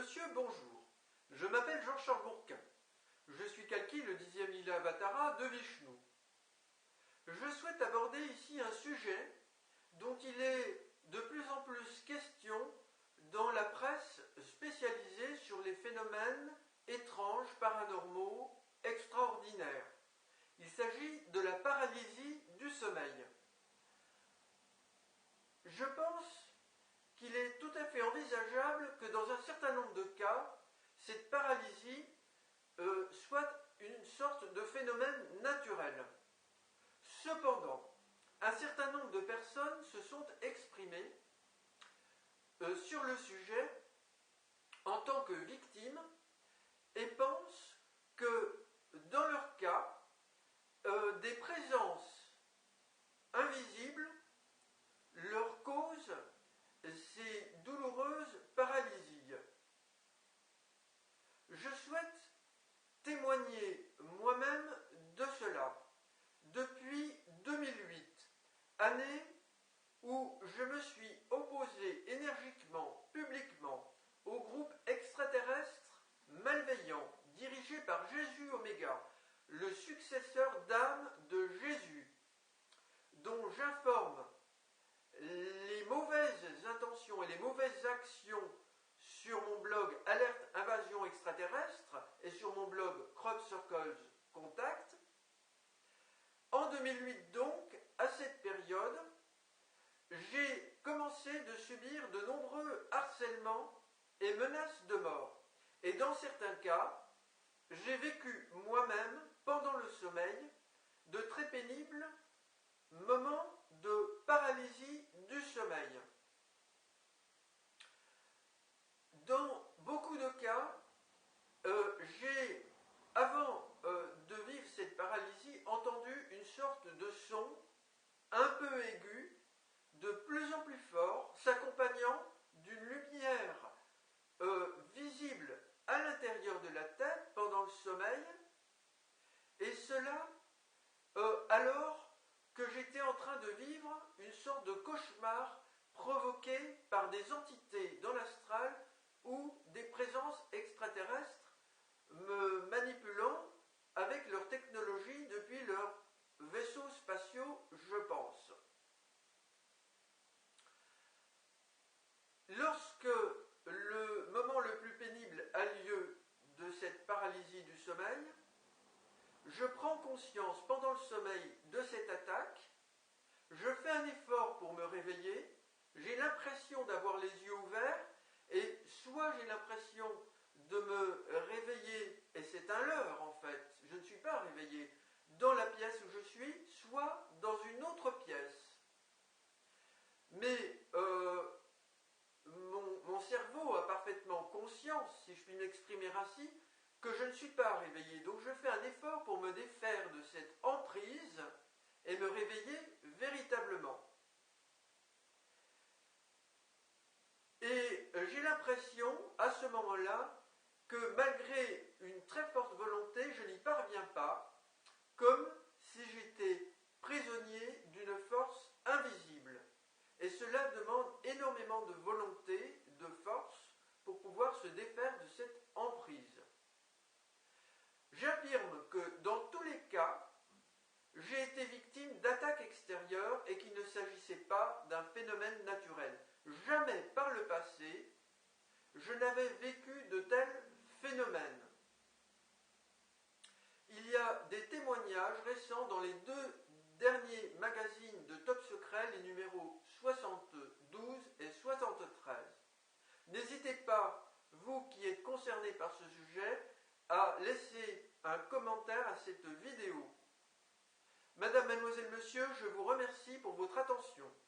Monsieur, bonjour. Je m'appelle Jean-Charles Bourquin. Je suis Kalki, le 10e lila avatara de Vishnu. Je souhaite aborder ici un sujet dont il est de plus en plus question dans la presse spécialisée sur les phénomènes étranges, paranormaux, extraordinaires. Il s'agit de la paralysie du sommeil. Je pense qu'il est tout à fait envisageable que dans un certain nombre de cas, cette paralysie soit une sorte de phénomène naturel. Cependant, un certain nombre de personnes se sont exprimées sur le sujet en tant que victimes et pensent que dans leur cas, des présences invisibles leur causent ces douloureuses paralysies. Je souhaite témoigner moi-même de cela depuis 2008, année où je me suis opposé énergiquement, publiquement, au groupe extraterrestre malveillant dirigé par Jésus Oméga, le successeur d'âme de Jésus, dont j'informe les mauvaises intentions et les mauvaises actions sur mon blog Alerte Invasion Extraterrestre et sur mon blog Crop Circles Contact. En 2008 donc, à cette période, j'ai commencé de subir de nombreux harcèlements et menaces de mort. Et dans certains cas, j'ai vécu moi-même, pendant le sommeil, de très pénibles moments de paralysie du sommeil. Dans beaucoup de cas, j'ai, avant de vivre cette paralysie, entendu une sorte de son un peu aigu, de plus en plus fort, s'accompagnant d'une lumière visible à l'intérieur de la tête pendant le sommeil, et cela alors que j'étais en train de vivre une sorte de cauchemar provoqué par des entités dans l'astral ou des présences extraterrestres me manipulant avec leur technologie depuis leurs vaisseaux spatiaux, je pense. Lorsque le moment le plus pénible a lieu de cette paralysie du sommeil, je prends conscience pendant le sommeil de cette attaque, je fais un effort pour me réveiller, j'ai l'impression d'avoir les yeux ouverts, et soit j'ai l'impression de me réveiller, et c'est un leurre en fait, je ne suis pas réveillé, dans la pièce où je suis, soit dans une autre pièce. Mais mon cerveau a parfaitement conscience, si je puis m'exprimer ainsi, que je ne suis pas réveillé. Donc je fais un effort pour me défaire de cette emprise et me réveiller véritablement. Et j'ai l'impression, à ce moment-là, que malgré une très forte volonté, je n'y parviens pas, comme si j'étais prisonnier d'une force invisible. Et cela demande énormément de volonté, de force, pour pouvoir se défaire de cette emprise. J'affirme que dans tous les cas, j'ai été victime d'attaques extérieures et qu'il ne s'agissait pas d'un phénomène naturel. Jamais par le passé, je n'avais vécu de tels phénomènes. Il y a des témoignages récents dans les 2 derniers magazines de Top Secret, les numéros 72 et 73. N'hésitez pas, vous qui êtes concernés par ce sujet, à laisser un commentaire à cette vidéo. Madame, mademoiselle, monsieur, je vous remercie pour votre attention.